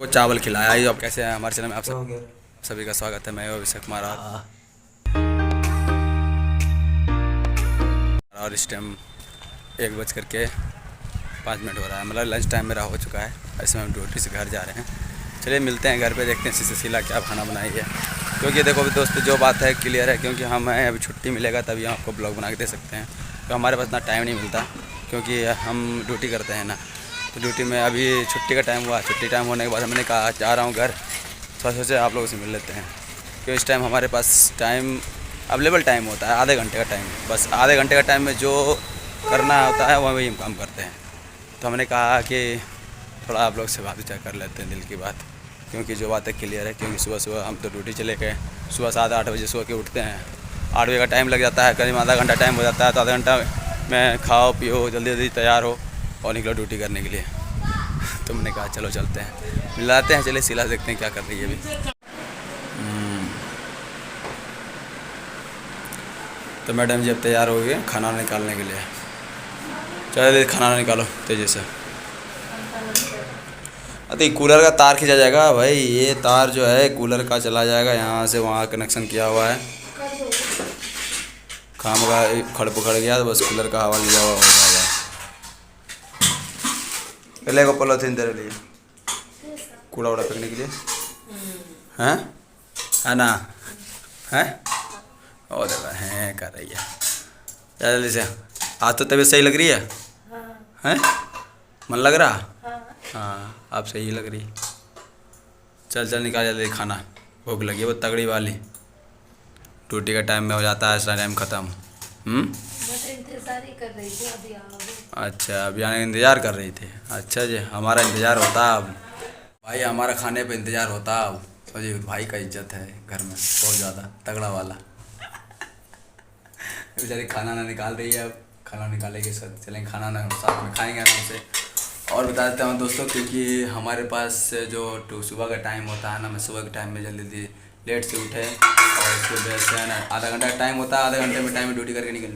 को चावल खिलाया ही। अब कैसे हैं हमारे चैनल में आप सब सभी का स्वागत है। मैं अभिषेक कुमार और इस टाइम 1:05 हो रहा है, मतलब लंच टाइम मेरा हो चुका है। ऐसे हम ड्यूटी से घर जा रहे हैं। चलिए मिलते हैं घर पे, देखते हैं सुशीला क्या खाना बनाई है। क्योंकि देखो दोस्तों, जो बात है क्लियर है, क्योंकि हमें अभी छुट्टी मिलेगा तभी हम आपको ब्लॉग बना के दे सकते हैं। तो हमारे पास इतना टाइम नहीं मिलता, क्योंकि हम ड्यूटी करते हैं ना। तो ड्यूटी में अभी छुट्टी का टाइम हुआ, छुट्टी टाइम होने के बाद हमने कहा जा रहा हूँ घर, तो सोचे आप लोगों से मिल लेते हैं। क्योंकि इस टाइम हमारे पास टाइम अवेलेबल टाइम होता है, आधे घंटे का टाइम। बस आधे घंटे का टाइम में जो करना होता है वही हम काम करते हैं। तो हमने कहा कि थोड़ा आप लोग से बात विचार कर लेते हैं, दिल की बात। क्योंकि जो बात है क्लियर है, क्योंकि सुबह सुबह हम तो ड्यूटी चले गए, सुबह 7-8 बजे सुबह के उठते हैं। 8 बजे का टाइम लग जाता है, करीब आधा घंटा टाइम हो जाता है। तो आधा घंटा में खाओ पियो, जल्दी जल्दी तैयार हो और निकलो ड्यूटी करने के लिए। तो मैंने कहा चलो चलते हैं, मिलाते हैं। चलिए शीला देखते हैं क्या कर रही है अभी। तो मैडम जी अब तैयार हो गए खाना निकालने के लिए। चलो खाना निकालो तेज़ी से। अरे कूलर का तार खींचा जाएगा भाई, ये तार जो है कूलर का चला जाएगा, यहाँ से वहाँ कनेक्शन किया हुआ है। खाम का खड़ पकड़ गया तो बस कूलर का हवा लिया हुआ हो जाएगा। पहले को पॉलीथीन तेरे लिए कूड़ा वूड़ा फेंकने के लिए हैं, है ना? हैं और देखो हैं कर रही है। जल्दी से, आज तो तबीयत सही लग रही है? हैं मन लग रहा? हाँ आप सही लग रही। चल चल निकाल जल्दी खाना, भूख लगी है वो तगड़ी वाली। ड्यूटी का टाइम में हो जाता है, ऐसा टाइम ख़त्म। इंतजार ही कर रही थी, अभी आओगे। अच्छा अभी आने का इंतज़ार कर रही थी। अच्छा जी, हमारा इंतज़ार होता अब भाई, हमारा खाने पे इंतज़ार होता अब। तो जी भाई का इज्जत है घर में बहुत ज़्यादा, तगड़ा वाला। बेचारी खाना ना निकाल रही है, अब खाना निकालेगी सब, चलेंगे खाना ना साथ में खाएंगे आराम से। और बता देता हूँ दोस्तों, क्योंकि हमारे पास जो सुबह का टाइम होता है ना, मैं सुबह के टाइम में जल्दी जल्दी लेट से उठे और उसके वजह से है ना, आधा घंटा का टाइम होता है, आधे घंटे में टाइम में ड्यूटी करने के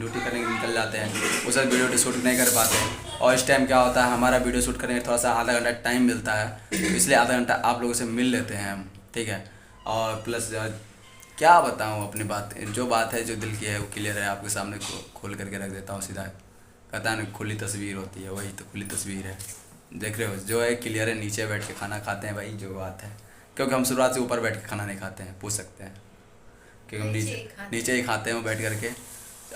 निकल जाते हैं। उस वक्त वीडियो शूट नहीं कर पाते हैं। और इस टाइम क्या होता है, हमारा वीडियो शूट करने में थोड़ा सा आधा घंटा टाइम मिलता है, तो इसलिए आधा घंटा आप लोगों से मिल लेते हैं हम, ठीक है। और प्लस क्या बताऊँ अपनी बात, जो बात है जो दिल की है वो क्लियर है, आपके सामने खोल करके रख देता हूँ सीधा। कहता है ना खुली तस्वीर होती है, वही तो खुली तस्वीर है। देख रहे हो जो है क्लियर है। नीचे बैठ के खाना खाते हैं भाई, जो बात है, क्योंकि हम शुरुआत से ऊपर बैठ के खाना नहीं खाते हैं, पूछ सकते हैं, क्योंकि हम नीचे ही खाते हैं बैठ करके।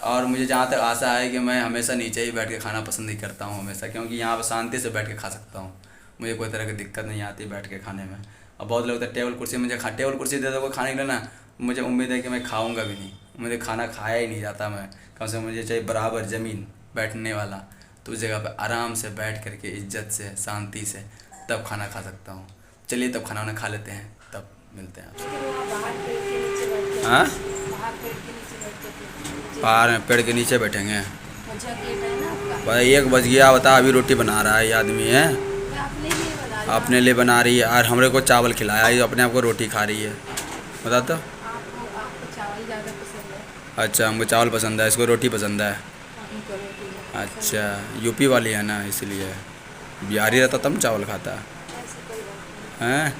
और मुझे जहाँ तक आशा है कि मैं हमेशा नीचे ही बैठ के खाना पसंद ही करता हूँ हमेशा, क्योंकि यहाँ पर शांति से बैठ के खा सकता हूँ, मुझे कोई तरह की दिक्कत नहीं आती बैठ के खाने में। अब बहुत लोग तो टेबल कुर्सी, मुझे टेबल कुर्सी दे दो कोई खाने के लिए ना, मुझे उम्मीद है कि मैं खाऊंगा भी नहीं, मुझे खाना खाया ही नहीं जाता। मैं कम से कम मुझे चाहिए बराबर ज़मीन बैठने वाला, तो उस जगह पर आराम से बैठ करके इज्जत से शांति से तब खाना खा सकता हूँ। चलिए तब खाना वाना खा लेते हैं, तब मिलते हैं आपसे। हाँ बाहर में पेड़ के नीचे बैठेंगे भाई। 1 बज गया, बता अभी रोटी बना रहा है ये आदमी है, अपने लिए बना रही है और हमरे को चावल खिलाया, ये अपने आप को रोटी खा रही है। बता तो आपको चावल ज़्यादा पसंद है? अच्छा हमको चावल पसंद है, इसको रोटी पसंद है। अच्छा यूपी वाली है ना, इसलिए बिहारी रहता तब चावल खाता हैं।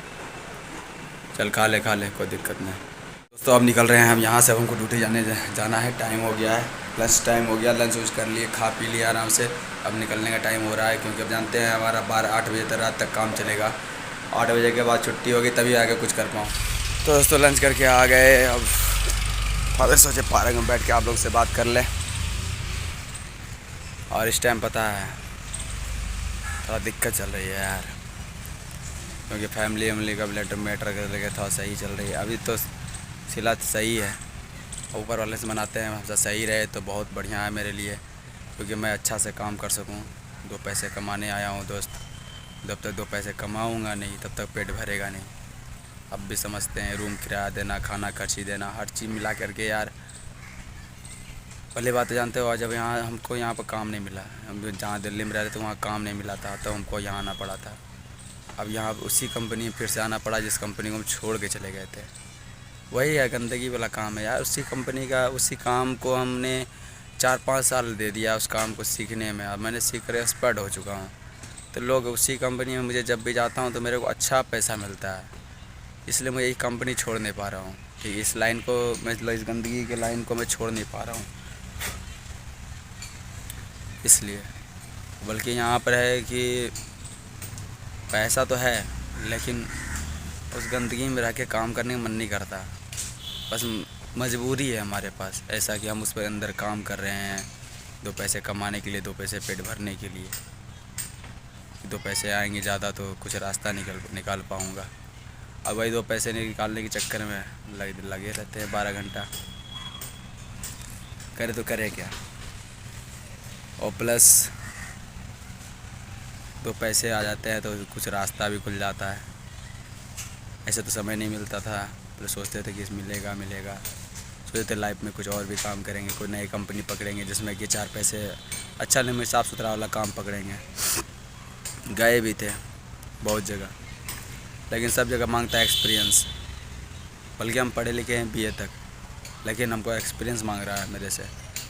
चल खा ले कोई दिक्कत नहीं। दोस्तों अब निकल रहे हैं हम यहाँ से, अब हमको ड्यूटी जाना है, टाइम हो गया है, लंच टाइम हो गया, लंच वंच कर लिए, खा पी लिया आराम से। अब निकलने का टाइम हो रहा है, क्योंकि अब जानते हैं हमारा 12-8 बजे तक रात तक काम चलेगा। 8 बजे के बाद छुट्टी होगी तभी आगे कुछ कर पाऊँ। तो दोस्तों लंच करके आ गए, अब फादर सोचे पार्क में बैठ के आप लोग से बात कर लें। और इस टाइम पता है थोड़ा दिक्कत चल रही है यार, क्योंकि फैमिली का मैटर करके थोड़ा सही चल रही है अभी। तो सिला सही है, ऊपर वाले से मनाते हैं हमसे सही रहे तो बहुत बढ़िया है मेरे लिए, क्योंकि मैं अच्छा से काम कर सकूं। 2 पैसे कमाने आया हूं दोस्त, जब तक 2 पैसे कमाऊंगा नहीं तब तक पेट भरेगा नहीं। अब भी समझते हैं, रूम किराया देना, खाना खर्ची देना, हर चीज़ मिला करके यार। पहले बात तो जानते हो, जब यहाँ हमको यहाँ पर काम नहीं मिला, हम जहाँ दिल्ली में रहते थे वहाँ काम नहीं मिला था, तो हमको यहाँ आना पड़ा था। अब यहाँ उसी कंपनी में फिर से आना पड़ा जिस कंपनी को हम छोड़ के चले गए थे। वही है, गंदगी वाला काम है यार। उसी कंपनी का उसी काम को हमने 4-5 साल दे दिया उस काम को सीखने में, अब मैंने सीख कर एक्सपर्ट हो चुका हूँ। तो लोग उसी कंपनी में मुझे जब भी जाता हूँ तो मेरे को अच्छा पैसा मिलता है, इसलिए मैं यही कंपनी छोड़ नहीं पा रहा हूँ कि इस लाइन को मैं इस गंदगी के लाइन को मैं छोड़ नहीं पा रहा हूँ। इसलिए बल्कि यहाँ पर है कि पैसा तो है लेकिन उस गंदगी में रह के काम करने का मन नहीं करता। बस मजबूरी है हमारे पास ऐसा कि हम उस पर अंदर काम कर रहे हैं 2 पैसे कमाने के लिए, 2 पैसे पेट भरने के लिए। 2 पैसे आएंगे ज़्यादा तो कुछ रास्ता निकाल पाऊँगा। अब वही 2 पैसे निकालने के चक्कर में लगे रहते हैं 12 घंटा। करे तो करे क्या, और प्लस 2 पैसे आ जाते हैं तो कुछ रास्ता भी खुल जाता है। ऐसे तो समय नहीं मिलता था, पहले सोचते थे कि मिलेगा सोचते थे लाइफ में कुछ और भी काम करेंगे, कोई नई कंपनी पकड़ेंगे जिसमें कि 4 पैसे अच्छा नहीं में साफ़ सुथरा वाला काम पकड़ेंगे। गए भी थे बहुत जगह, लेकिन सब जगह मांगता है एक्सपीरियंस। बल्कि हम पढ़े लिखे हैं BA तक, लेकिन हमको एक्सपीरियंस मांग रहा है मेरे से।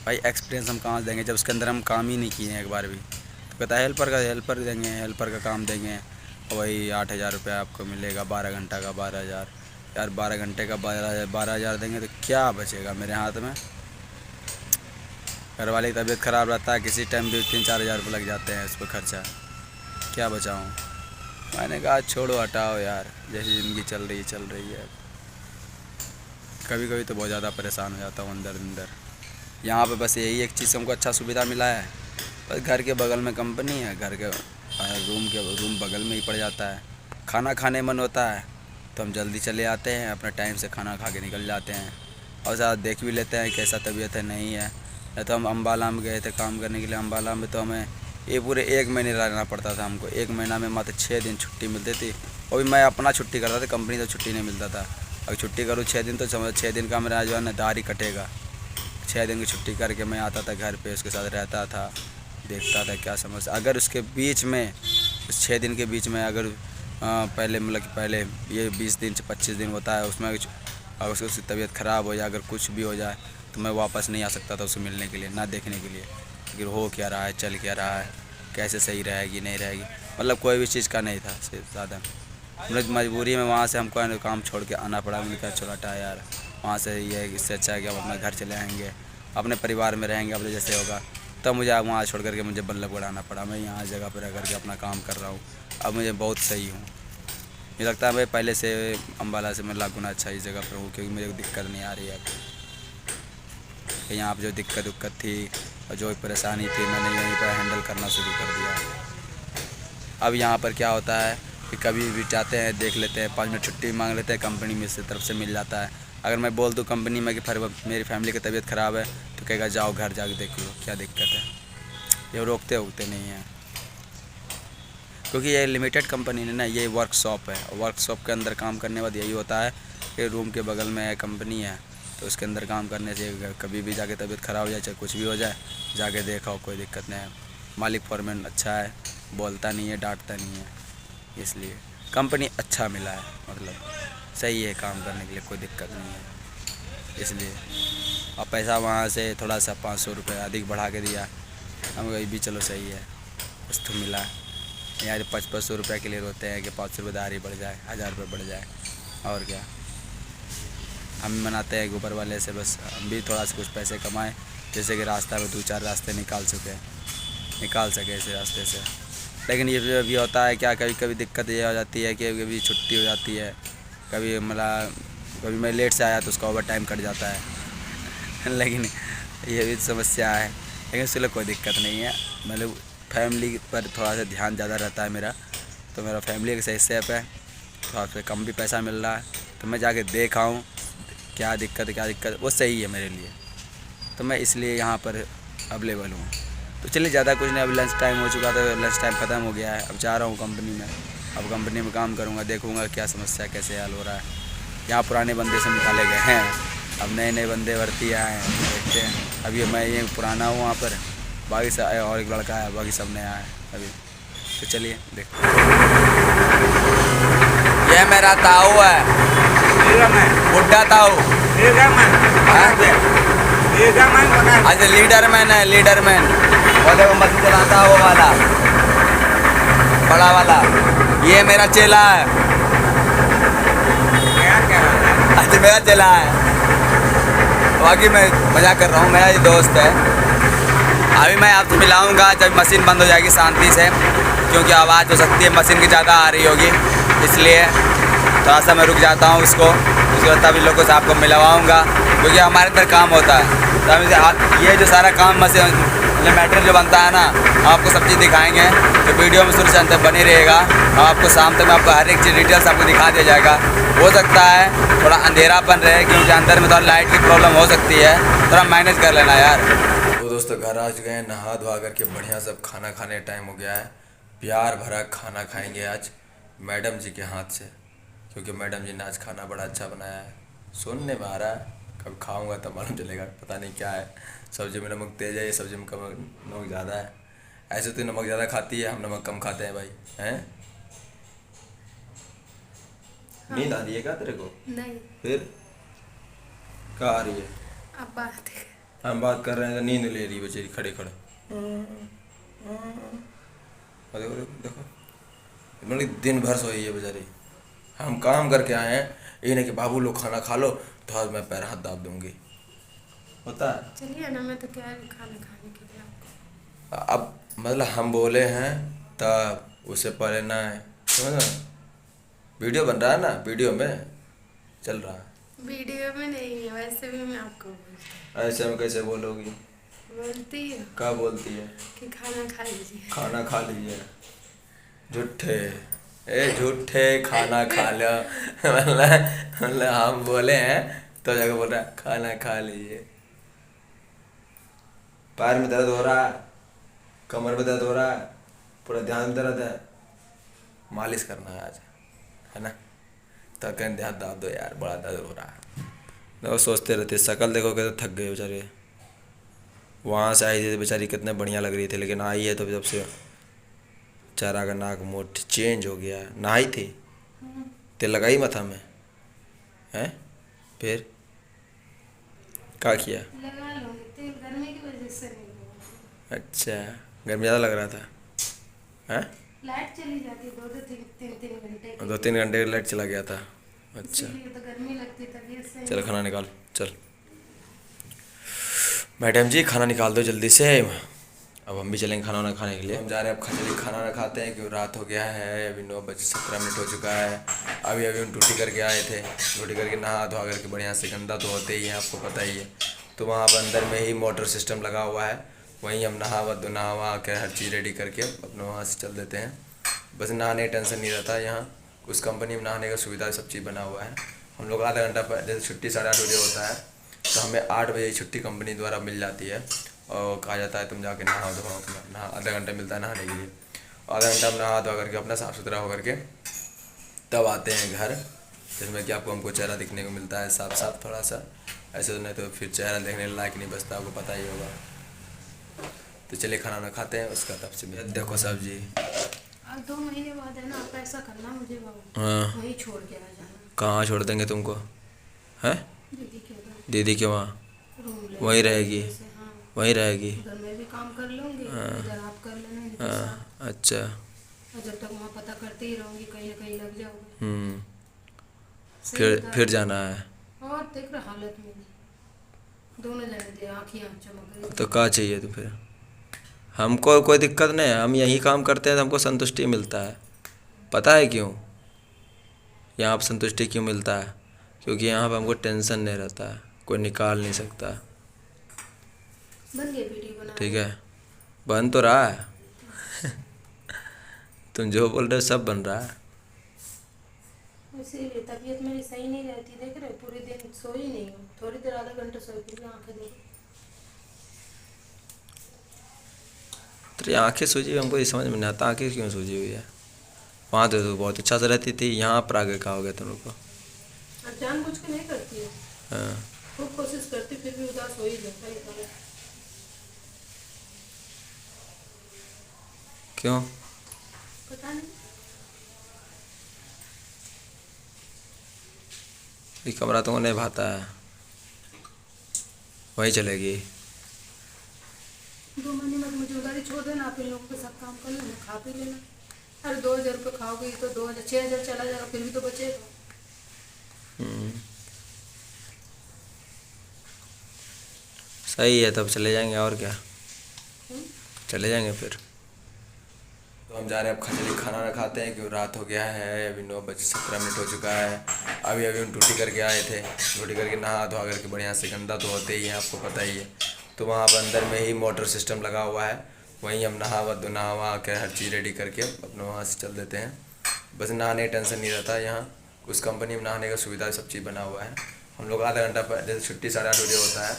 भाई एक्सपीरियंस हम कहाँ से देंगे जब उसके अंदर हम काम ही नहीं किए हैं एक बार भी। तो कहता है हेल्पर देंगे, हेल्पर का काम देंगे, वही 8,000 रुपया आपको मिलेगा, 12 घंटा का 12,000। यार 12 घंटे का 12,000 देंगे तो क्या बचेगा मेरे हाथ में। घर वाले की तबीयत ख़राब रहता है, किसी टाइम भी 3-4 हज़ार रुपये लग जाते हैं उस पर खर्चा, क्या बचाऊँ। मैंने कहा छोड़ो हटाओ यार, जैसी ज़िंदगी चल रही है। कभी कभी तो बहुत ज़्यादा परेशान हो जाता हूँ अंदर। यहाँ पे बस यही एक चीज़ हमको अच्छा सुविधा मिला है, बस घर के बगल में कंपनी है, घर के रूम बगल में ही पड़ जाता है। खाना खाने मन होता है तो हम जल्दी चले आते हैं, अपना टाइम से खाना खा के निकल जाते हैं, और साथ देख भी लेते हैं कैसा तबीयत है नहीं है। नहीं तो हम अम्बाला में गए थे काम करने के लिए, अम्बाला में तो हमें ये पूरे 1 महीने रहना पड़ता था हमको। 1 महीना में मात्र 6 दिन छुट्टी मिलती थी, और भी मैं अपना छुट्टी करता था, कंपनी तो छुट्टी नहीं मिलता था। अगर छुट्टी करूँ 6 दिन तो समझ 6 दिन का मेरा जो है ना दाढ़ी कटेगा। 6 दिन की छुट्टी करके मैं आता था घर पे, उसके साथ रहता था, देखता था क्या समस्या। अगर उसके बीच में उस 6 दिन के बीच में अगर पहले मतलब कि पहले ये 20 दिन से 25 दिन होता है, उसमें अगर उसकी तबीयत ख़राब हो जाए, अगर कुछ भी हो जाए तो मैं वापस नहीं आ सकता था उसे मिलने के लिए, ना देखने के लिए कि हो क्या रहा है, चल क्या रहा है, कैसे सही रहेगी नहीं रहेगी, मतलब कोई भी चीज़ का नहीं था साधन। मतलब मजबूरी में वहाँ से हमको काम छोड़ के आना पड़ा। मैंने कहा चलो हटा यार, वहाँ से ये इससे अच्छा है कि हम अपना घर चले आएँगे, अपने परिवार में रहेंगे अपने जैसे होगा। तब मुझे वहाँ छोड़ करके मुझे बल्लभगढ़ आना पड़ा। मैं यहाँ जगह पर रह करके अपना काम कर रहा हूँ, अब मुझे बहुत सही हूँ। मुझे लगता है मैं पहले से अम्बाला से मैं लाख गुना अच्छा इस जगह पर हूँ, क्योंकि मुझे दिक्कत नहीं आ रही है। अब यहाँ पर जो दिक्कत थी और जो परेशानी थी मैंने यहीं पर हैंडल करना शुरू कर दिया। अब यहाँ पर क्या होता है कि कभी भी जाते हैं, देख लेते हैं, 5 मिनट छुट्टी मांग लेते हैं, कंपनी में से तरफ से मिल जाता है। अगर मैं बोल दूँ कंपनी में कि फिर मेरी फैमिली की तबीयत ख़राब है तो कहेगा जाओ घर जाके देख लो, क्या दिक्कत है। ये रोकते नहीं हैं, क्योंकि ये लिमिटेड कंपनी है ना, ये वर्कशॉप है। वर्कशॉप के अंदर काम करने के बाद यही होता है कि रूम के बगल में कंपनी है, तो उसके अंदर काम करने से कभी भी जाके तबीयत ख़राब हो जाए, चाहे कुछ भी हो जाए, जाके देखो, कोई दिक्कत नहीं है। मालिक फॉरमैन अच्छा है, बोलता नहीं है, डांटता नहीं है, इसलिए कंपनी अच्छा मिला है, मतलब सही है काम करने के लिए, कोई दिक्कत नहीं है। इसलिए अब पैसा वहाँ से थोड़ा सा 500 रुपये अधिक बढ़ा के दिया, हम कहीं भी चलो सही है, कुछ तो मिला। यार 500 रुपये के लिए रोते हैं कि 500 रुपये दारी बढ़ जाए, 1000 रुपये बढ़ जाए, और क्या। हम मनाते हैं ऊपर वाले से बस हम भी थोड़ा सा कुछ पैसे कमाएं, जैसे कि रास्ता में 2-4 रास्ते निकाल सके इस रास्ते से। लेकिन ये भी होता है क्या, कभी कभी दिक्कत ये हो जाती है कि कभी छुट्टी हो जाती है, कभी मैं लेट से आया तो उसका ओवर टाइम कट जाता है लेकिन ये भी समस्या है, लेकिन उसके कोई दिक्कत नहीं है। मतलब फैमिली पर थोड़ा सा ध्यान ज़्यादा रहता है मेरा, तो मेरा फैमिली का सही स्टेप है, थोड़ा सा कम भी पैसा मिल रहा है तो मैं जाके देख आऊँ क्या दिक्कत वो सही है मेरे लिए, तो मैं इसलिए यहाँ पर अवेलेबल हूँ। तो चलिए ज़्यादा कुछ नहीं, अब लंच टाइम हो चुका था, लंच टाइम ख़त्म हो गया है, अब जा रहा हूँ कंपनी में। अब कंपनी में काम करूँगा, देखूँगा क्या समस्या कैसे हल हो रहा है। यहाँ पुराने बंदे से निकाले गए हैं, अब नए बंदे भर्ती आए हैं, देखते हैं। अभी मैं ये पुराना हूँ वहाँ पर, बाकी से और एक लड़का है, बाकी सब नया है अभी। तो चलिए देखते हैं। ये मेरा ताऊ है, बुड्ढा ताऊ, अच्छा लीडरमैन है, वो देखो मशीन चलाता है वो वाला। बड़ा वाला, ये मेरा चेला है। अच्छा मेरा चेला है, बाकी मैं मजाक कर रहा हूँ, मेरा ये दोस्त है। अभी मैं आपसे मिलाऊंगा जब मशीन बंद हो जाएगी शांति से, क्योंकि आवाज़ हो सकती है मशीन की ज़्यादा आ रही होगी, इसलिए थोड़ा सा मैं रुक जाता हूँ उसको बाद तभी लोगों से आपको मिलवाऊँगा, क्योंकि हमारे अंदर काम होता है। तो ये जो सारा काम मशीन मटेरियल जो बनता है ना, हम आपको सब चीज़ दिखाएंगे, तो वीडियो में शुरू से अंत तक बनी रहेगा। हम आपको शाम तक में आपको हर एक चीज़ डिटेल्स आपको दिखा दिया जाएगा। हो सकता है थोड़ा अंधेरापन रहे, क्योंकि अंदर में थोड़ा लाइट की प्रॉब्लम हो सकती है, थोड़ा मैनेज कर लेना यार। तो दोस्तों घर आ चुके हैं, नहा धोआ करके बढ़िया सब खाना खाने टाइम हो गया है। प्यार भरा खाना खाएंगे आज मैडम जी के हाथ से, क्योंकि मैडम जी ने आज खाना बड़ा अच्छा बनाया है। सुनने में आ रहा है, कब खाऊंगा तब मालूम चलेगा, पता नहीं क्या है। सब्जी में नमक तेज है, ये सब्जी में कम नमक ज़्यादा है। ऐसे तो नमक ज़्यादा खाती है, हम नमक कम खाते हैं भाई, हैं? हाँ। नींद आ रही है क्या तेरे को? नहीं, फिर क्या आ रही है? अब बात है। हम बात कर रहे हैं तो नींद ले रही है बेचारी खड़े खड़े। देखो देखो देखो, मतलब दिन भर सोई है बेचारी। हम काम करके आए हैं, ये नहीं कि बाबू लोग खाना खा लो तो आज मैं पैर हाथ दाब दूंगी, होता है। चलिए ना, मैं तो क्या है खाना खाने के लिए आपको। अब मतलब हम बोले हैं तब उससे पहले ना, समझ ना, वीडियो बन रहा है ना, वीडियो में चल रहा है। वीडियो में नहीं है, वैसे भी मैं आपको ऐसे में कैसे बोलोगी? बोलती हूँ क्या बोलती है? कि खाना खा लीजिए। खाना खा लीजिए, झूठे, ए झूठे, खाना खा लो। मतलब हम बोले हैं तो जगह बोल रहा है खाना खा लीजिए। पैर में दर्द हो रहा है, कमर में दर्द हो रहा है, पूरा ध्यान में दर्द है, मालिश करना है आज, है ना? तो कहीं ध्यान दाब दो यार, बड़ा दर्द हो रहा है। देखो सोचते रहते, शक्ल देखोगे तो थक गए बेचारे। वहाँ से आई थी बेचारी कितने बढ़िया लग रही थी, लेकिन आई है तो जब से चारा का नाक मोट चेंज हो गया है। नहाई थी, तेल लगाई माथा में, हैं? फिर क्या किया? लगा लूँगी तेल, गर्मी की वजह से नहीं लगा। अच्छा, गर्मी ज़्यादा लग रहा था, हैं? लाइट चली जाती है 2-3 घंटे की। 2-3 घंटे का लाइट चला गया था, अच्छा। इसीलिए तो गर्मी लगती तबीयत से। चल खाना निकाल, चल मैडम जी खाना निकाल दो जल्दी से। अब हम भी चलेंगे खाना वाना खाने के लिए। हम जा रहे हैं अब चलिए खाना वाना खाते हैं, क्योंकि रात हो गया है, अभी 9:17 हो चुका है। अभी अभी हम ड्यूटी करके आए थे, ड्यूटी करके नहा धोआ करके बढ़िया से, गंदा तो होते ही हैं आपको पता ही है। तो वहाँ पर अंदर में ही मोटर सिस्टम लगा हुआ है, वहीं हम नहा के हर चीज़ रेडी करके अपने वहाँ से चल देते हैं। बस नहाने का टेंशन नहीं रहता यहाँ, उस कंपनी में नहाने का सुविधा सब चीज़ बना हुआ है। हम लोग आधा घंटा पहले, जैसे छुट्टी 8:30 बजे होता है, तो हमें 8 बजे छुट्टी कंपनी द्वारा मिल जाती है, और कहा जाता है तुम जाके नहा धो अपना, नहा आधा घंटा मिलता है नहाने के लिए। आधा घंटा में नहा धो करके अपना साफ़ सुथरा होकर के तब आते हैं घर, जिसमें कि आपको हमको चेहरा दिखने को मिलता है साफ साफ थोड़ा सा, ऐसे तो नहीं तो फिर चेहरा देखने लायक नहीं बचता, आपको पता ही होगा। तो चलिए खाना वाना खाते हैं, उसका तब से देखो सब्जी। अब 2 महीने बाद है ना, आप ऐसा करना मुझे बाबू, हाँ, वहीं छोड़ के आ जाना। कहाँ छोड़ देंगे तुमको, हैं? दीदी के उधर दीदी के वहाँ रूम ले वहीं रहेगी, जैसे, हाँ। वहीं रहेगी। उधर मैं भी काम कर लूँगी, इधर आप कर लेना इनके हाँ, साथ। अच्छा। और जब तक वहाँ पता करती ही रहूँगी, कहीं ना कहीं लग जाओगे। सही फिर बता फिर रही जाना है, हूँ। और देख रहा हालत मेरी, दोनों जने दे आँखियाँ चमक रही। तो क्या चाहिए तो फिर? हमको कोई दिक्कत नहीं है, हम यही काम करते हैं तो हमको संतुष्टि मिलता है। पता है क्यों यहाँ पर संतुष्टि क्यों मिलता है? क्योंकि यहाँ पर हमको टेंशन नहीं रहता है, कोई निकाल नहीं सकता। बन गई वीडियो बना। ठीक है, बन तो रहा है। तुम जो बोल रहे हो सब बन रहा है। इसीलिए तबीयत मेरी सही नहीं रहती, देख रहे पूरे दिन सोई नहीं हूँ, थोड़ी देर आधा घंटा सोई फिर भी आँखें देखो। तेरी आँखें सूजी हुई, हमको ये समझ में नहीं आता आँखें क्यों सूजी हुई है। वहाँ तो बहुत अच्छा से रहती थी, यहाँ पर आगे क्या हो गया तुम लोग को? और जानबूझ के नहीं करती है, हाँ, खूब कोशिश करती फिर भी उदास हो ही जाता है। क्यों? पता नहीं। ये कमरा तुमको नहीं भाता है, वहीं चलेगी। 2 महीने बाद मुझे उधर ही छोड़ देना, आप इन लोगों के साथ काम कर लेना, खा पी लेना। अरे 2,000 रुपये खाओगे तो 2,000 6,000 चला जाएगा, फिर भी तो बचेगा। सही है, तब चले जाएंगे और क्या, हम्म? चले जाएंगे फिर। तो हम जा रहे हैं अब खजली खाना ना खाते हैं क्योंकि रात हो गया है, अभी 9:17 हो चुका है। अभी अभी हम ड्यूटी करके आए थे, ड्यूटी करके नहा धोआ करके बढ़िया से, गंदा तो होते ही हैं आपको पता ही है। तो वहाँ पर अंदर में ही मोटर सिस्टम लगा हुआ है, वहीं हम नहा के हर चीज़ रेडी करके अपने वहाँ से चल देते हैं। बस नहाने का टेंशन नहीं रहता, यहाँ उस कंपनी में नहाने का सुविधा सब चीज़ बना हुआ है। हम लोग आधा घंटा पहले, जैसे छुट्टी 8:30 बजे होता है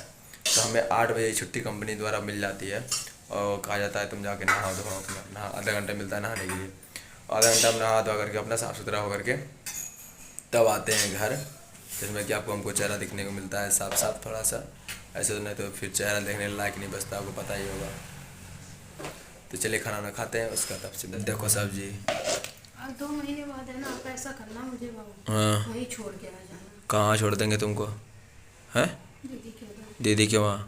तो हमें 8 बजे छुट्टी कंपनी द्वारा मिल जाती है और कहा जाता है तुम जाके नहा धो अपना, नहा आधा घंटा मिलता है नहाने के लिए। आधा घंटा में नहा धो करके अपना साफ़ सुथरा होकर के तब आते हैं घर, जिसमें कि आपको हमको चेहरा दिखने को मिलता है साफ साफ थोड़ा सा, ऐसे तो नहीं तो फिर चेहरा देखने लायक नहीं बचता, आपको पता ही होगा। तो चलिए खाना ना खाते हैं, उसका तब से देखो सब्जी। अब 2 महीने बाद है ना, आप ऐसा करना मुझे बाबू, हाँ, वहीं छोड़ के आ जाना। कहाँ छोड़ देंगे तुमको, हैं? दीदी के उधर दीदी के वहाँ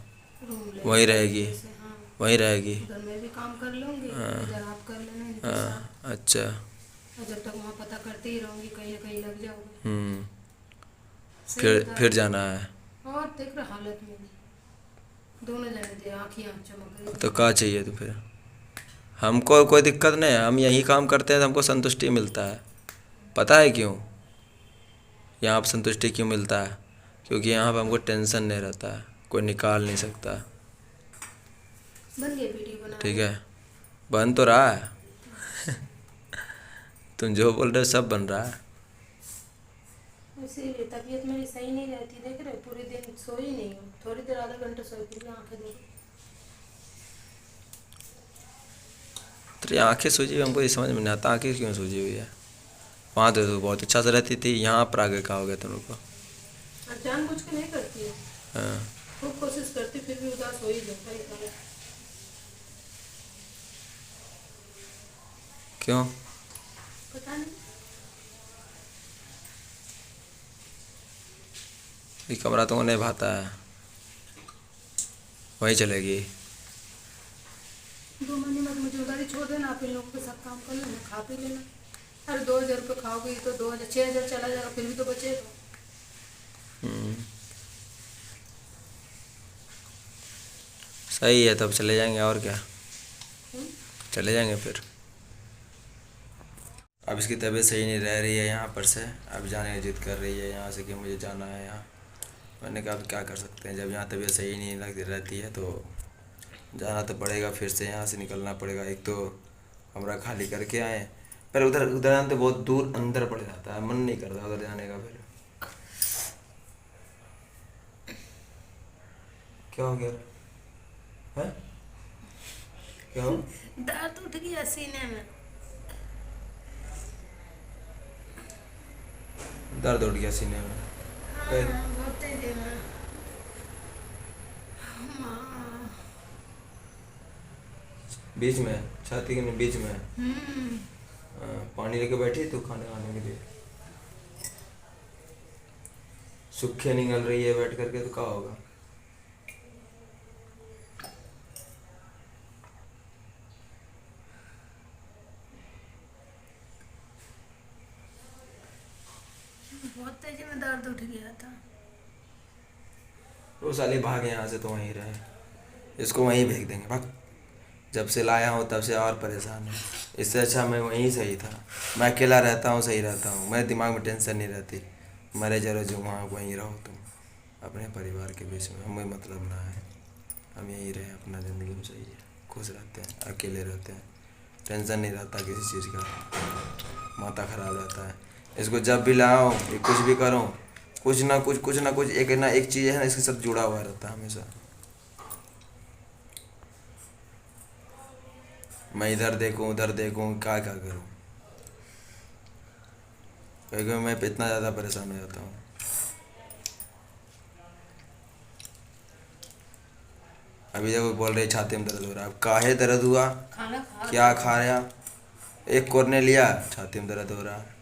रूम ले वहीं रहेगी, जैसे, हाँ वहीं रहेगी। उधर मैं भी काम कर लूँगी, इधर आप कर लेना इनके साथ। हाँ, अच्छा। और जब तक वहाँ पता करती ही रहूँगी, कहीं ना कहीं लग जाओगे। सही फिर बता फिर रही जाना है हूँ। और देख रहा हालत में दोनों जने थे, आँखियाँ चमक रही तो क्या चाहिए तो फिर, हमको कोई दिक्कत नहीं है, हम यही काम करते हैं तो हमको संतुष्टि मिलता है। पता है क्यों यहाँ पर संतुष्टि क्यों मिलता है? क्योंकि यहाँ पर हमको टेंशन नहीं रहता है, कोई निकाल नहीं सकता। बन गई वीडियो बना। ठीक है, बन तो रहा है तुम जो बोल रहे हो सब बन रहा है। इसीलिए तबीयत मेरी सही नहीं रहती, देख रहे पूरे दिन सोई नहीं हूँ, थोड़ी देर आधा घंटा सोई फिर भी आँखें देखो। तो ये आँखें सूजी हुई, हमको ये समझ में नहीं आता आँखें क्यों सूजी हुई है। वहाँ तो बहुत अच्छा से रहती थी, यहाँ पर आगे का हो गया तुम लोग को। और जानबूझ के नहीं करती है, हाँ, खूब कोशिश करती फिर भी उदास हो ही जाता है। क्यों? पता नहीं। ये कमरा तुमको नहीं भाता है, वहीं चलेगी। 2 महीने बाद मुझे उधारी छोड़ देना, आप इन लोगों के साथ काम कर लेना, खा पी लेना। अरे 2,000 रुपये खाओगे तो 2,000 6,000 चला जाएगा, फिर भी तो बचेगा। सही है, तब चले जाएंगे और क्या, हम्म? चले जाएंगे फिर। अब इसकी तबीयत सही नहीं रह रही है यहाँ पर से, अब जाने की जिद कर रही है यहाँ से कि मुझे जाना है यहाँ। मैंने कहा अब क्या कर सकते हैं, जब यहाँ तबीयत सही नहीं लगती रहती है तो जाना तो पड़ेगा, फिर से यहाँ से निकलना पड़ेगा। एक तो कमरा खाली करके आए, पर उधर उधर जाने तो बहुत दूर अंदर पड़ जाता है, मन नहीं करता उधर जाने का। फिर क्या हो गया है, क्या हो? दर्द उठ गया सीने में। दर्द उठ गया सीने में? हाँ, बहुत तेज है ना। हाँ। बीच में छाती के बीच में? हम्म। पानी लेके बैठी तू खाने खाने के लिए? सूखे निकल रही है बैठ करके तो क्या होगा? बहुत तेजी में दर्द उठ गया था। वो साली भाग यहाँ से तो वहीं रहे, इसको वहीं भेज देंगे, भाग। जब से लाया हूँ तब से और परेशान है, इससे अच्छा मैं वहीं सही था। मैं अकेला रहता हूँ, सही रहता हूँ, मेरे दिमाग में टेंशन नहीं रहती। मरे जरो जो वहाँ वहीं रहो तुम अपने परिवार के बीच में, हमें मतलब ना है, हम यहीं रहे अपना ज़िंदगी में सही है, खुश रहते हैं, अकेले रहते हैं, टेंशन नहीं रहता किसी चीज़ का, माथा ख़राब रहता है। इसको जब भी लाओ ये कुछ भी करो, कुछ ना कुछ एक ना एक चीज़ है ना इसके साथ जुड़ा हुआ रहता है हमेशा। मैं इधर देखूं उधर देखूं, क्या क्या करूं, कभी कभी मैं इतना ज़्यादा परेशान हो जाता हूँ। अभी देखो बोल रही छाती में दर्द हो रहा है, अब काहे दर्द हुआ, खाना खा क्या खा रहा, एक कोरने लिया छाती में दर्द हो रहा है।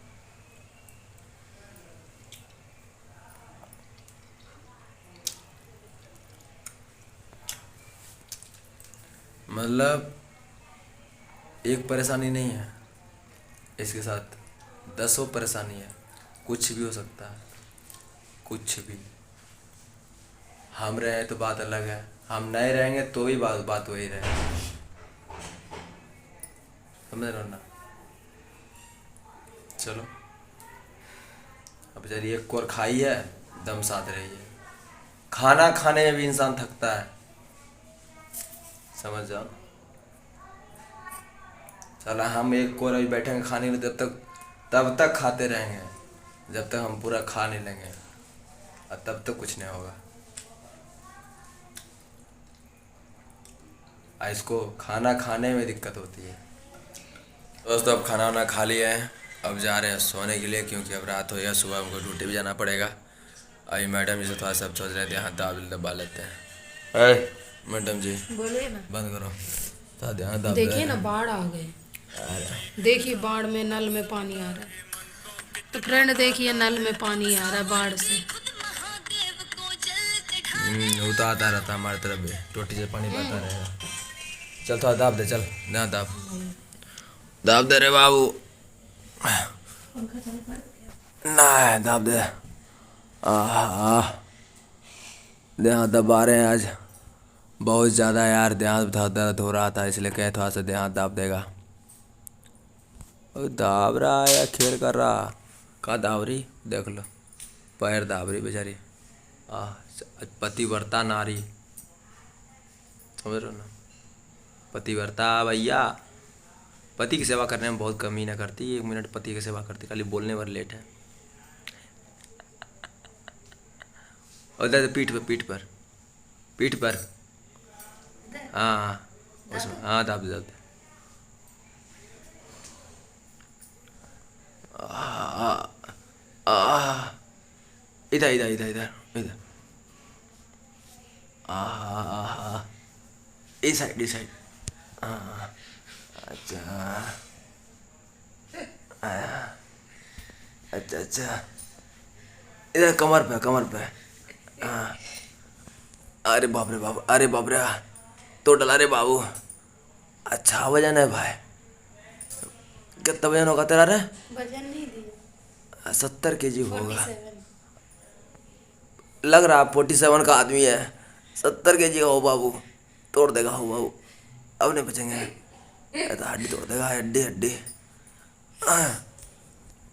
मतलब एक परेशानी नहीं है, इसके साथ 10 परेशानी है, कुछ भी हो सकता है, कुछ भी। हम रहे तो बात अलग है, हम नहीं रहेंगे तो भी बात वही रहेगी, समझ रहे हो ना। चलो अब बेचारी एक कोर खाई है, दम साथ रही है। खाना खाने में भी इंसान थकता है, समझ जाओ। चला हम एक कोर अभी बैठेंगे खाने में, तब तक खाते रहेंगे जब तक हम पूरा खा नहीं लेंगे, और तब तक कुछ नहीं होगा। इसको खाना खाने में दिक्कत होती है। दोस्तों अब खाना वाना खा लिया है, अब जा रहे हैं सोने के लिए, क्योंकि अब रात हो गया, सुबह हमको ड्यूटी भी जाना पड़ेगा। अभी मैडम जी से थोड़ा सब सोच रहे थे यहाँ दबा लेते हैं। अरे मैडम जी बोलिए ना। बंद करो, थोड़ा ध्यान दाब देखिए ना बाढ़ आ गए, अरे देखिए बाढ़ में नल में पानी आ रहा है। तो फ्रेंड देखिए नल में पानी आ रहा है बाढ़ से। वो तो आता रहता हमारी तरफ भी, टोटी से पानी बहता रहेगा। चल थोड़ा दाब दे, चल ध्यान दाब दे रे बाबू, ना दाब दे। देहात दबा रहे हैं आज बहुत ज़्यादा यार, देहात दर्द हो रहा था, इसलिए कहे थोड़ा सा देहात दाब देगा। दाब रहा है या खेल कर रहा, का दाब रही देख लो, पैर दाब रही बेचारी। पतिव्रता नारी, समझ रहे हो ना, पतिव्रता भैया, पति की सेवा करने में बहुत कमी ना करती, 1 मिनट पति की सेवा करती, खाली बोलने पर लेट है। और दे पीठ पर हाँ उसमें, हाँ दाब दे इधर इधर इधर इधर इधर, इस साइड। अच्छा अच्छा, इधर कमर पे। हाँ, अरे बाप रे, तो डला रे बाबू। अच्छा वजन है भाई, कितना वजन होगा तेरा रे? वजन नहीं दिया, 70 kg होगा, 47। लग रहा 47 का आदमी है। 70 kg का हो बाबू, तोड़ देगा हो बाबू, अब नहीं बचेंगे, तो हड्डी तोड़ देगा, हड्डी।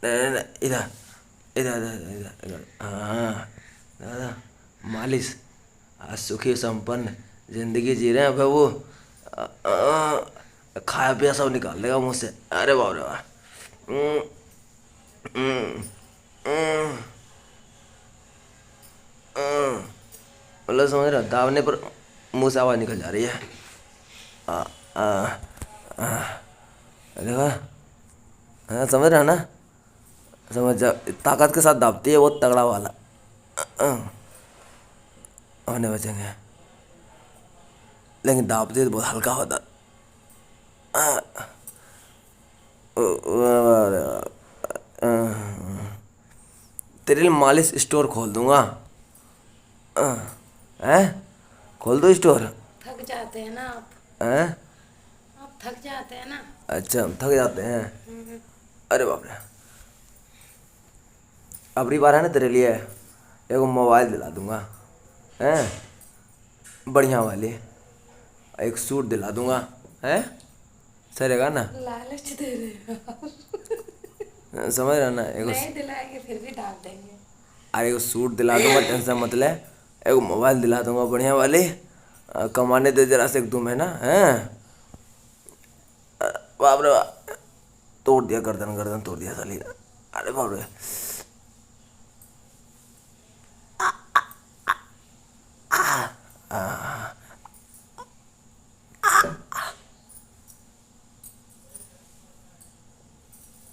नहीं, इधर हाँ दादा, मालिश। आज सुखी संपन्न जिंदगी जी रहे हैं बाबू, खाया पिया सब निकाल देगा मुँह से। अरे बाप रे वाह, मतलब समझ रहा, दावने पर मुँह से आवाज़ निकल जा रही है। देखा, हाँ समझ रहा ना, समझ जा, ताकत के साथ दाबती है, बहुत तगड़ा वाला। होने बचेंगे, लेकिन दाबती तो बहुत हल्का होता। तेरे लिए मालिश स्टोर खोल दूंगा, हैं? खोल दो स्टोर? थक जाते हैं ना हैं? आप थक जाते हैं ना। अच्छा हम थक जाते हैं। अरे बाप रे, अबरी बार है ना तेरे लिए एक मोबाइल दिला दूंगा, हैं, बढ़िया वाली, एक सूट दिला दूंगा, हैं, सरेगा ना? लालच दे रहे हो। समझ रहा ना, एक नहीं दिलाएंगे फिर भी डाल देंगे। अरे एक सूट दिला दूंगा, टेंशन मत ले, एक मोबाइल दिला दूंगा बढ़िया वाली, कमाने दे जरा से 1-2 महीना, हैं। बाप रे बाप, तोड़ दिया गर्दन तोड़ दिया साली। अरे बाप रे,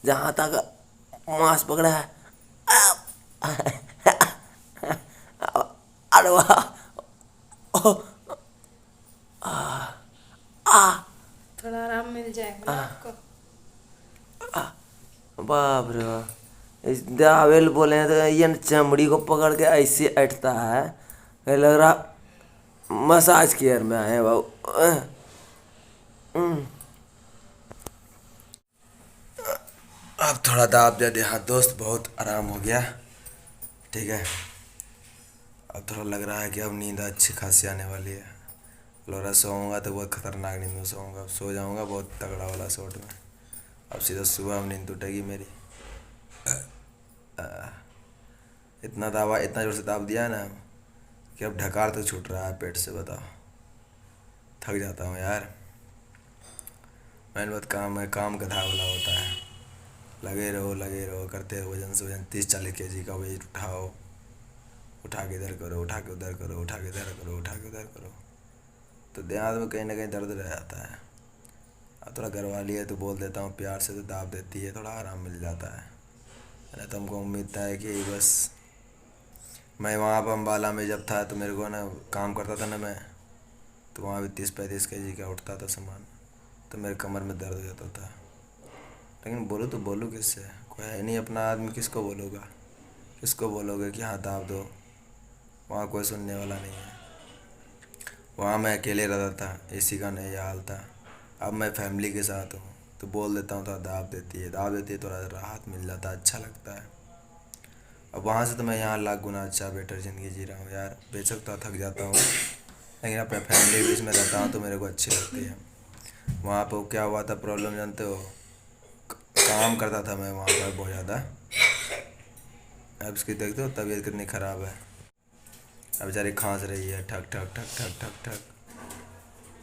जहाँ तक मांस पकड़ा है, अरे वाह, थोड़ा आराम मिल जाएगा ना आपको। बाप रे बाप, इस दावेल बोले हैं तो ये चमड़ी को पकड़ के ऐसे अटता है, लग रहा मसाज केयर में आए हैं बाबू। अब थोड़ा दाब दे दिया हाँ दोस्त, बहुत आराम हो गया। ठीक है, अब थोड़ा लग रहा है कि अब नींद अच्छी खासी आने वाली है। लग रहा सोऊंगा तो बहुत खतरनाक नींद में सोऊंगा, सो जाऊंगा बहुत तगड़ा वाला शॉट में। अब सीधा सुबह में नींद टूटेगी मेरी। इतना जोर से दाब दिया है ना कि अब ढकार तो छूट रहा है पेट से, बताओ। थक जाता हूँ यार। मैंने बहुत काम है, काम गधा वाला होता है। लगे रहो करते रहो, वजन से वजन 30-40 kg का वेट उठाओ, उठा के इधर करो, उठा के उधर करो, उठा के इधर करो, उठा के उधर करो, तो दिमाग में कहीं ना कहीं दर्द रह जाता है। अब थोड़ा घर वाली है तो बोल देता हूँ प्यार से, तो दाब देती है, थोड़ा आराम मिल जाता है। नहीं तो हमको उम्मीद था कि बस मैं वहाँ पर अम्बाला में जब था तो मेरे को ना काम करता था ना मैं, तो वहाँ भी 30-35 kg का उठता था सामान, तो मेरे कमर में दर्द हो जाता था। लेकिन बोलूँ तो बोलूँ किससे, कोई है नहीं अपना आदमी, किसको बोलूँगा, किसको बोलोगे कि हाँ दाब दो, वहाँ कोई सुनने वाला नहीं है। वहाँ मैं अकेले रहता था, एसी का नहीं हाल था। अब मैं फैमिली के साथ हूँ तो बोल देता हूँ, थोड़ा दाब देती है, थोड़ा राहत मिल जाता है, अच्छा लगता है। अब वहाँ से तो मैं यहाँ लाख गुना अच्छा बेटर ज़िंदगी जी रहा हूँ यार। बेशक तो थक जाता हूँ, लेकिन अपने फैमिली के बीच में रहता हूँ तो मेरे को अच्छी लगती है। वहाँ पर क्या हुआ था प्रॉब्लम जानते हो, काम करता था मैं वहाँ पर बहुत ज़्यादा। अब इसकी देखते हो तबीयत कितनी ख़राब है। अब बेचारी खांस रही है, ठक ठक ठक ठक ठक ठक,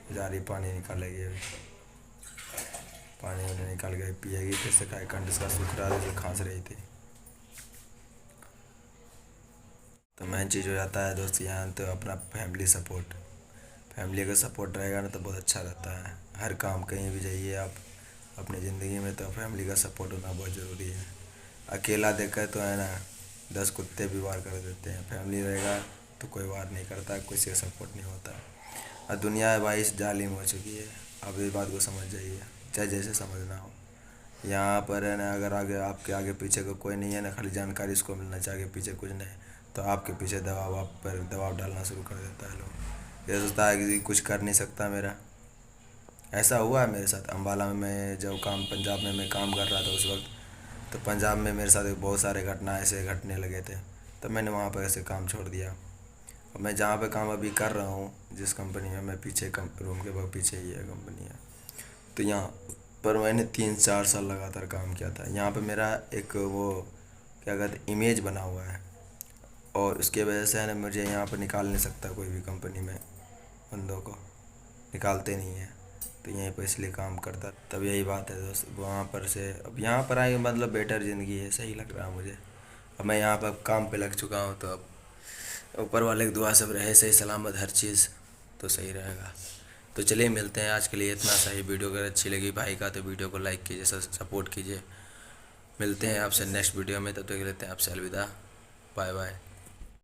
बेचारी पानी निकालेगी अभी, पानी उन्हें निकाल के पिएगी, फिर से खाए कंडिस का सूख रहा है, खांस रही थी। तो मेन चीज़ हो जाता है दोस्त यहाँ तो अपना फैमिली का सपोर्ट रहेगा ना तो बहुत अच्छा रहता है। हर काम कहीं भी जाइए आप अपनी ज़िंदगी में, तो फैमिली का सपोर्ट होना बहुत ज़रूरी है। अकेला देखकर तो है ना 10 कुत्ते भी वार कर देते हैं, फैमिली रहेगा तो कोई वार नहीं करता, किसी का सपोर्ट नहीं होता। और दुनिया है भाई जालिम हो चुकी है, अब इस बात को समझ जाइए, चाहे जैसे समझना हो। यहाँ पर है ना अगर आगे आपके आगे पीछे का कोई नहीं है ना, खाली जानकारी इसको मिलना चाहिए, पीछे कुछ नहीं, तो आपके पीछे आप पर दबाव डालना शुरू कर देता है लोग। ये सोचता है कि कुछ कर नहीं सकता मेरा। ऐसा हुआ है मेरे साथ अम्बाला में, मैं जब पंजाब में मैं काम कर रहा था उस वक्त, तो पंजाब में मेरे साथ बहुत सारे घटना ऐसे घटने लगे थे, तो मैंने वहाँ पर ऐसे काम छोड़ दिया। और मैं जहाँ पे काम अभी कर रहा हूँ, जिस कंपनी में मैं पीछे रूम के बहुत पीछे ही है कंपनी है, तो यहाँ पर मैंने 3-4 साल लगातार काम किया था। यहाँ पे मेरा एक वो क्या कहते इमेज बना हुआ है, और उसके वजह से है ना मुझे यहाँ पर निकाल नहीं सकता कोई भी कंपनी में, बंदों को निकालते नहीं है, तो यहीं पर इसलिए काम करता। तब यही बात है दोस्त, वहाँ पर से अब यहाँ पर आए मतलब बेटर ज़िंदगी है, सही लग रहा है मुझे। अब मैं यहाँ पर काम पे लग चुका हूँ, तो अब ऊपर वाले की दुआ सब रहे सही सलामत, हर चीज़ तो सही रहेगा। तो चलिए मिलते हैं, आज के लिए इतना सा ही। वीडियो अगर अच्छी लगी भाई का तो वीडियो को लाइक कीजिए, सपोर्ट कीजिए। मिलते हैं आपसे नेक्स्ट वीडियो में, तब तक लेते हैं आपसे अलविदा, बाय बाय।